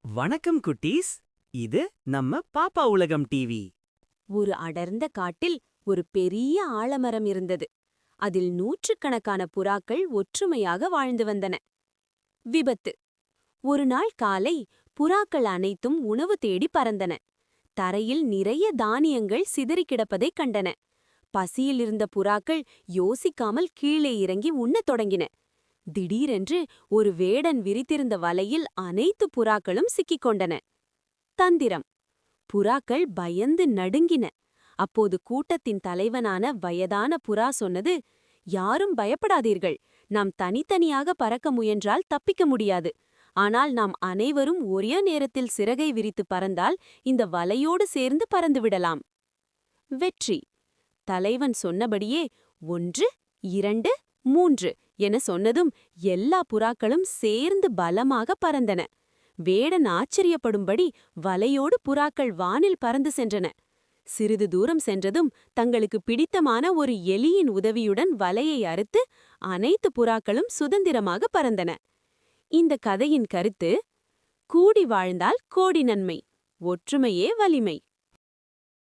வணக்கம் குட்டீஸ். இது நம்ம பாப்பா உலகம் டிவி. ஒரு அடர்ந்த காட்டில் ஒரு பெரிய ஆலமரம் இருந்தது. அதில் நூற்றுக்கணக்கான புறாக்கள் ஒற்றுமையாக வாழ்ந்து வந்தன. விபத்து. ஒரு நாள் காலை புறாக்கள் அனைத்தும் உணவு தேடி பறந்தன. தரையில் நிறைய தானியங்கள் சிதறிக் கிடப்பதைக் கண்டன. பசியில் இருந்த புறாக்கள் யோசிக்காமல் கீழே இறங்கி உண்ணத் தொடங்கின. திடீரென்று ஒரு வேடன் விரித்திருந்த வலையில் அனைத்து புறாக்களும் சிக்கிக் கொண்டன. தந்திரம். புறாக்கள் பயந்து நடுங்கின. அப்போது கூட்டத்தின் தலைவனான வயதான புறா சொன்னது, யாரும் பயப்படாதீர்கள். நாம் தனித்தனியாக பறக்க முயன்றால் தப்பிக்க முடியாது. ஆனால் நாம் அனைவரும் ஒரே நேரத்தில் சிறகை விரித்து பறந்தால் இந்த வலையோடு சேர்ந்து பறந்துவிடலாம். வெற்றி. தலைவன் சொன்னபடியே 1, 2, 3 என சொன்னதும் எல்லா புறாக்களும் சேர்ந்து பலமாக பறந்தன. வேடன் ஆச்சரியப்படும்படி வலையோடு புறாக்கள் வானில் பறந்து சென்றன. சிறிது தூரம் சென்றதும் தங்களுக்கு பிடித்தமான ஒரு எலியின் உதவியுடன் வலையை அறுத்து அனைத்து புறாக்களும் சுதந்திரமாக பறந்தன. இந்த கதையின் கருத்து: கூடி வாழ்ந்தால் கோடி நன்மை, ஒற்றுமையே வலிமை.